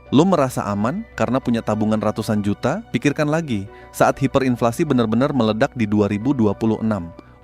Lo merasa aman karena punya tabungan ratusan juta? Pikirkan lagi, saat hiperinflasi benar-benar meledak di 2026.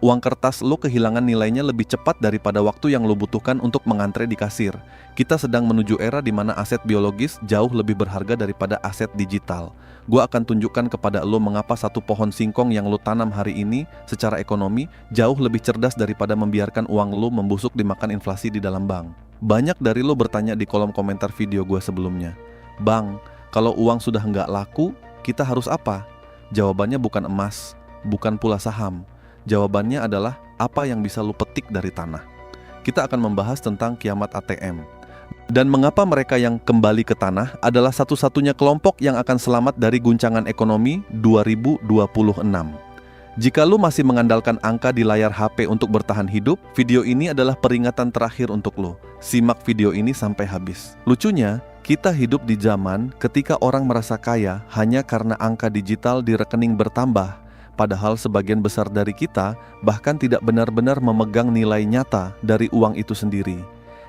Uang kertas lo kehilangan nilainya lebih cepat daripada waktu yang lo butuhkan untuk mengantre di kasir. Kita sedang menuju era di mana aset biologis jauh lebih berharga daripada aset digital. Gua akan tunjukkan kepada lo mengapa satu pohon singkong yang lo tanam hari ini secara ekonomi jauh lebih cerdas daripada membiarkan uang lo membusuk dimakan inflasi di dalam bank. Banyak dari lo bertanya di kolom komentar video gua sebelumnya, "Bang, kalau uang sudah nggak laku, kita harus apa?" Jawabannya bukan emas, bukan pula saham. Jawabannya adalah apa yang bisa lu petik dari tanah. Kita akan membahas tentang kiamat ATM. Dan mengapa mereka yang kembali ke tanah adalah satu-satunya kelompok yang akan selamat dari guncangan ekonomi 2026. Jika lu masih mengandalkan angka di layar HP untuk bertahan hidup, video ini adalah peringatan terakhir untuk lu. Simak video ini sampai habis. Lucunya, kita hidup di zaman ketika orang merasa kaya hanya karena angka digital di rekening bertambah. Padahal sebagian besar dari kita bahkan tidak benar-benar memegang nilai nyata dari uang itu sendiri.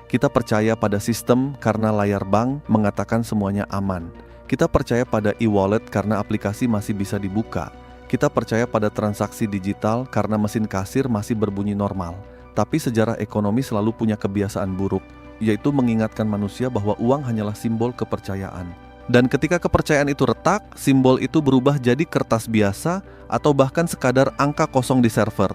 Kita percaya pada sistem karena layar bank mengatakan semuanya aman. Kita percaya pada e-wallet karena aplikasi masih bisa dibuka. Kita percaya pada transaksi digital karena mesin kasir masih berbunyi normal. Tapi sejarah ekonomi selalu punya kebiasaan buruk, yaitu mengingatkan manusia bahwa uang hanyalah simbol kepercayaan. Dan ketika kepercayaan itu retak, simbol itu berubah jadi kertas biasa atau bahkan sekadar angka kosong di server.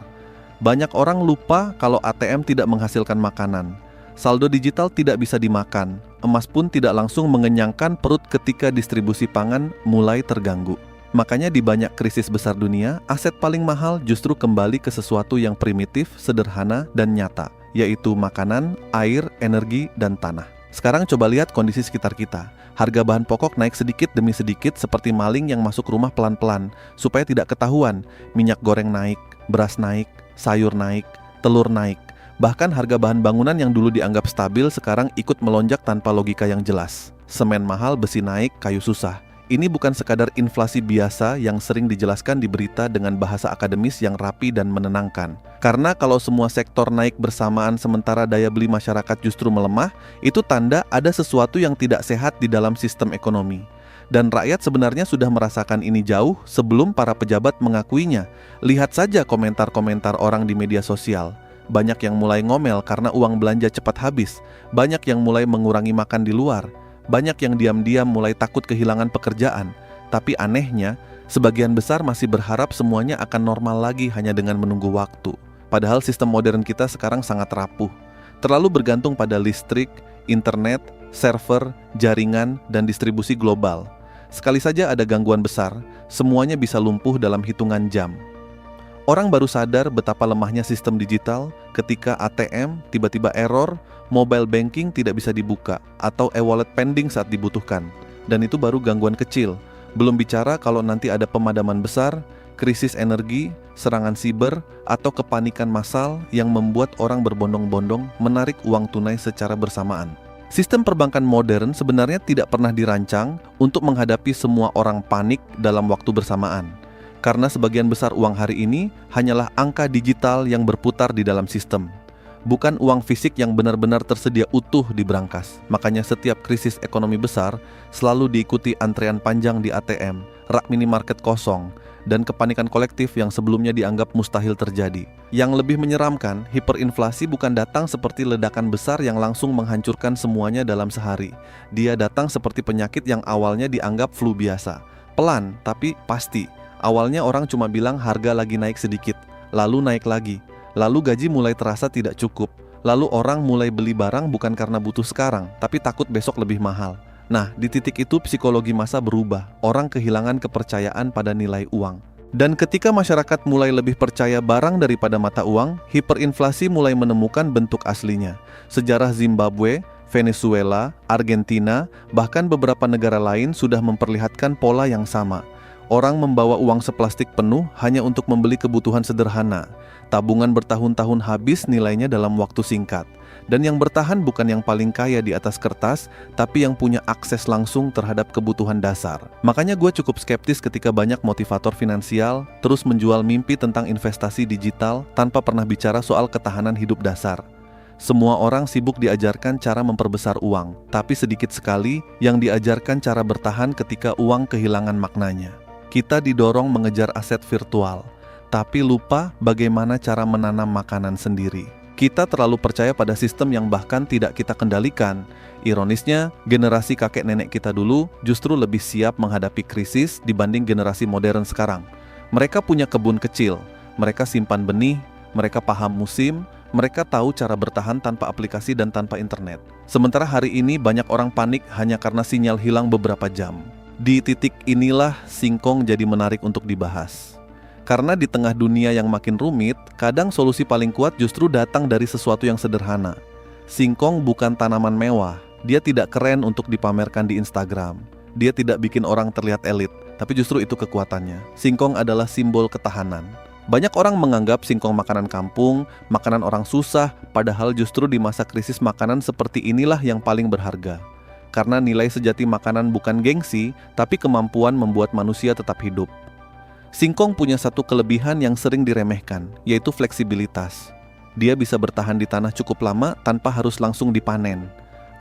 Banyak orang lupa kalau ATM tidak menghasilkan makanan. Saldo digital tidak bisa dimakan. Emas pun tidak langsung mengenyangkan perut ketika distribusi pangan mulai terganggu. Makanya di banyak krisis besar dunia, aset paling mahal justru kembali ke sesuatu yang primitif, sederhana, dan nyata, yaitu makanan, air, energi, dan tanah. Sekarang coba lihat kondisi sekitar kita. Harga bahan pokok naik sedikit demi sedikit seperti maling yang masuk rumah pelan-pelan supaya tidak ketahuan. Minyak goreng naik, beras naik, sayur naik, telur naik. Bahkan harga bahan bangunan yang dulu dianggap stabil sekarang ikut melonjak tanpa logika yang jelas. Semen mahal, besi naik, kayu susah. Ini bukan sekadar inflasi biasa yang sering dijelaskan di berita dengan bahasa akademis yang rapi dan menenangkan. Karena kalau semua sektor naik bersamaan sementara daya beli masyarakat justru melemah, itu tanda ada sesuatu yang tidak sehat di dalam sistem ekonomi. Dan rakyat sebenarnya sudah merasakan ini jauh sebelum para pejabat mengakuinya. Lihat saja komentar-komentar orang di media sosial. Banyak yang mulai ngomel karena uang belanja cepat habis. Banyak yang mulai mengurangi makan di luar. Banyak yang diam-diam mulai takut kehilangan pekerjaan. Tapi anehnya, sebagian besar masih berharap semuanya akan normal lagi hanya dengan menunggu waktu. Padahal sistem modern kita sekarang sangat rapuh. Terlalu bergantung pada listrik, internet, server, jaringan, dan distribusi global. Sekali saja ada gangguan besar, semuanya bisa lumpuh dalam hitungan jam. Orang baru sadar betapa lemahnya sistem digital ketika ATM tiba-tiba error, mobile banking tidak bisa dibuka, atau e-wallet pending saat dibutuhkan. Dan itu baru gangguan kecil. Belum bicara kalau nanti ada pemadaman besar, krisis energi, serangan siber, atau kepanikan massal yang membuat orang berbondong-bondong menarik uang tunai secara bersamaan. Sistem perbankan modern sebenarnya tidak pernah dirancang untuk menghadapi semua orang panik dalam waktu bersamaan. Karena sebagian besar uang hari ini hanyalah angka digital yang berputar di dalam sistem. Bukan uang fisik yang benar-benar tersedia utuh di brankas. Makanya setiap krisis ekonomi besar selalu diikuti antrean panjang di ATM, rak minimarket kosong, dan kepanikan kolektif yang sebelumnya dianggap mustahil terjadi. Yang lebih menyeramkan, hiperinflasi bukan datang seperti ledakan besar yang langsung menghancurkan semuanya dalam sehari. Dia datang seperti penyakit yang awalnya dianggap flu biasa. Pelan, tapi pasti. Awalnya orang cuma bilang harga lagi naik sedikit, lalu naik lagi. Lalu gaji mulai terasa tidak cukup. Lalu orang mulai beli barang bukan karena butuh sekarang, tapi takut besok lebih mahal. Nah, di titik itu psikologi massa berubah. Orang kehilangan kepercayaan pada nilai uang. Dan ketika masyarakat mulai lebih percaya barang daripada mata uang, hiperinflasi mulai menemukan bentuk aslinya. Sejarah Zimbabwe, Venezuela, Argentina, bahkan beberapa negara lain sudah memperlihatkan pola yang sama. Orang membawa uang seplastik penuh hanya untuk membeli kebutuhan sederhana. Tabungan bertahun-tahun habis nilainya dalam waktu singkat. Dan yang bertahan bukan yang paling kaya di atas kertas, tapi yang punya akses langsung terhadap kebutuhan dasar. Makanya gue cukup skeptis ketika banyak motivator finansial terus menjual mimpi tentang investasi digital tanpa pernah bicara soal ketahanan hidup dasar. Semua orang sibuk diajarkan cara memperbesar uang, tapi sedikit sekali yang diajarkan cara bertahan ketika uang kehilangan maknanya. Kita didorong mengejar aset virtual, tapi lupa bagaimana cara menanam makanan sendiri. Kita terlalu percaya pada sistem yang bahkan tidak kita kendalikan. Ironisnya, generasi kakek nenek kita dulu justru lebih siap menghadapi krisis dibanding generasi modern sekarang. Mereka punya kebun kecil, mereka simpan benih, mereka paham musim, mereka tahu cara bertahan tanpa aplikasi dan tanpa internet. Sementara hari ini banyak orang panik hanya karena sinyal hilang beberapa jam. Di titik inilah singkong jadi menarik untuk dibahas. Karena di tengah dunia yang makin rumit, kadang solusi paling kuat justru datang dari sesuatu yang sederhana. Singkong bukan tanaman mewah, dia tidak keren untuk dipamerkan di Instagram. Dia tidak bikin orang terlihat elit, tapi justru itu kekuatannya. Singkong adalah simbol ketahanan. Banyak orang menganggap singkong makanan kampung, makanan orang susah, padahal justru di masa krisis makanan seperti inilah yang paling berharga. Karena nilai sejati makanan bukan gengsi, tapi kemampuan membuat manusia tetap hidup. Singkong punya satu kelebihan yang sering diremehkan, yaitu fleksibilitas. Dia bisa bertahan di tanah cukup lama tanpa harus langsung dipanen.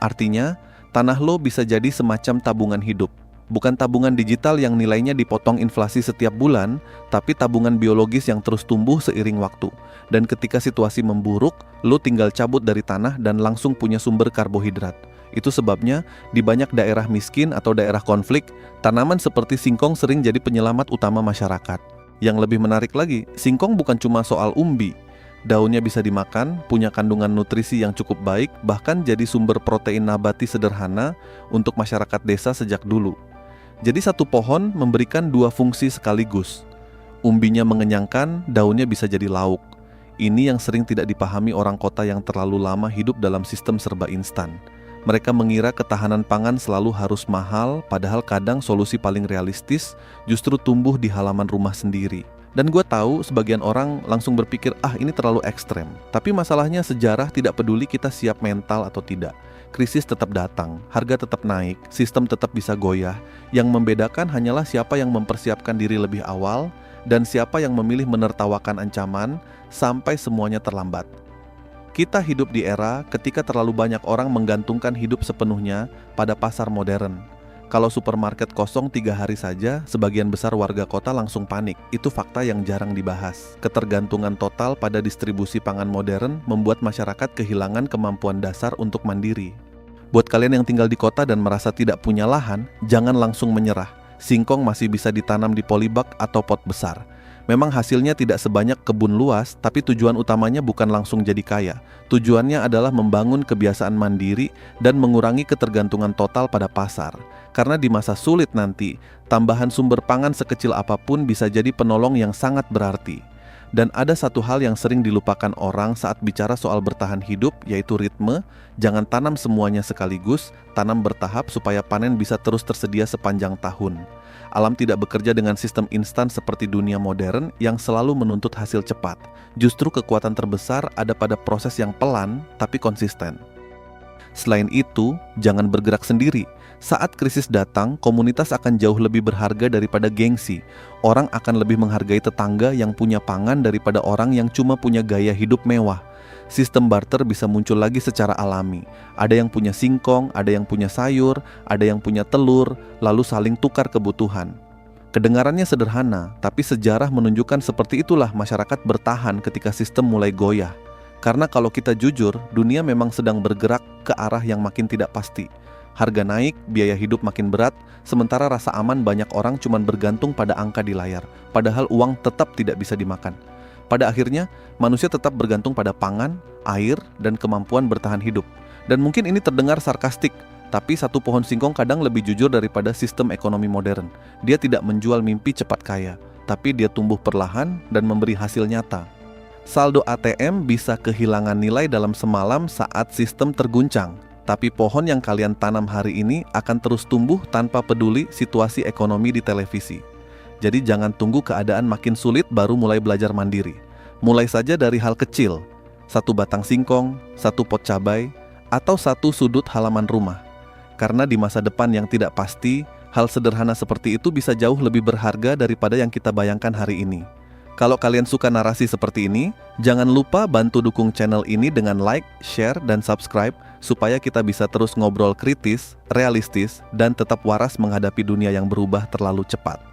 Artinya, tanah lo bisa jadi semacam tabungan hidup. Bukan tabungan digital yang nilainya dipotong inflasi setiap bulan, tapi tabungan biologis yang terus tumbuh seiring waktu. Dan ketika situasi memburuk, lo tinggal cabut dari tanah dan langsung punya sumber karbohidrat. Itu sebabnya di banyak daerah miskin atau daerah konflik, tanaman seperti singkong sering jadi penyelamat utama masyarakat. Yang lebih menarik lagi, singkong bukan cuma soal umbi. Daunnya bisa dimakan, punya kandungan nutrisi yang cukup baik, bahkan jadi sumber protein nabati sederhana untuk masyarakat desa sejak dulu. Jadi satu pohon memberikan dua fungsi sekaligus. Umbinya mengenyangkan, daunnya bisa jadi lauk. Ini yang sering tidak dipahami orang kota yang terlalu lama hidup dalam sistem serba instan. Mereka mengira ketahanan pangan selalu harus mahal, padahal kadang solusi paling realistis justru tumbuh di halaman rumah sendiri. Dan gue tahu sebagian orang langsung berpikir, ini terlalu ekstrem. Tapi masalahnya sejarah tidak peduli kita siap mental atau tidak. Krisis tetap datang, harga tetap naik, sistem tetap bisa goyah. Yang membedakan hanyalah siapa yang mempersiapkan diri lebih awal dan siapa yang memilih menertawakan ancaman sampai semuanya terlambat. Kita hidup di era ketika terlalu banyak orang menggantungkan hidup sepenuhnya pada pasar modern. Kalau supermarket kosong 3 hari saja, sebagian besar warga kota langsung panik. Itu fakta yang jarang dibahas. Ketergantungan total pada distribusi pangan modern membuat masyarakat kehilangan kemampuan dasar untuk mandiri. Buat kalian yang tinggal di kota dan merasa tidak punya lahan, jangan langsung menyerah. Singkong masih bisa ditanam di polybag atau pot besar. Memang hasilnya tidak sebanyak kebun luas, tapi tujuan utamanya bukan langsung jadi kaya. Tujuannya adalah membangun kebiasaan mandiri dan mengurangi ketergantungan total pada pasar. Karena di masa sulit nanti, tambahan sumber pangan sekecil apapun bisa jadi penolong yang sangat berarti. Dan ada satu hal yang sering dilupakan orang saat bicara soal bertahan hidup, yaitu ritme. Jangan tanam semuanya sekaligus, tanam bertahap supaya panen bisa terus tersedia sepanjang tahun. Alam tidak bekerja dengan sistem instan seperti dunia modern yang selalu menuntut hasil cepat. Justru kekuatan terbesar ada pada proses yang pelan tapi konsisten. Selain itu, jangan bergerak sendiri. Saat krisis datang, komunitas akan jauh lebih berharga daripada gengsi. Orang akan lebih menghargai tetangga yang punya pangan daripada orang yang cuma punya gaya hidup mewah. Sistem barter bisa muncul lagi secara alami. Ada yang punya singkong, ada yang punya sayur, ada yang punya telur, lalu saling tukar kebutuhan. Kedengarannya sederhana, tapi sejarah menunjukkan seperti itulah masyarakat bertahan ketika sistem mulai goyah. Karena kalau kita jujur, dunia memang sedang bergerak ke arah yang makin tidak pasti. Harga naik, biaya hidup makin berat, sementara rasa aman banyak orang cuma bergantung pada angka di layar, padahal uang tetap tidak bisa dimakan. Pada akhirnya, manusia tetap bergantung pada pangan, air, dan kemampuan bertahan hidup. Dan mungkin ini terdengar sarkastik, tapi satu pohon singkong kadang lebih jujur daripada sistem ekonomi modern. Dia tidak menjual mimpi cepat kaya, tapi dia tumbuh perlahan dan memberi hasil nyata. Saldo ATM bisa kehilangan nilai dalam semalam saat sistem terguncang. Tapi pohon yang kalian tanam hari ini akan terus tumbuh tanpa peduli situasi ekonomi di televisi. Jadi jangan tunggu keadaan makin sulit baru mulai belajar mandiri. Mulai saja dari hal kecil, 1 batang singkong, 1 pot cabai, atau 1 sudut halaman rumah. Karena di masa depan yang tidak pasti, hal sederhana seperti itu bisa jauh lebih berharga daripada yang kita bayangkan hari ini. Kalau kalian suka narasi seperti ini, jangan lupa bantu dukung channel ini dengan like, share, dan subscribe supaya kita bisa terus ngobrol kritis, realistis, dan tetap waras menghadapi dunia yang berubah terlalu cepat.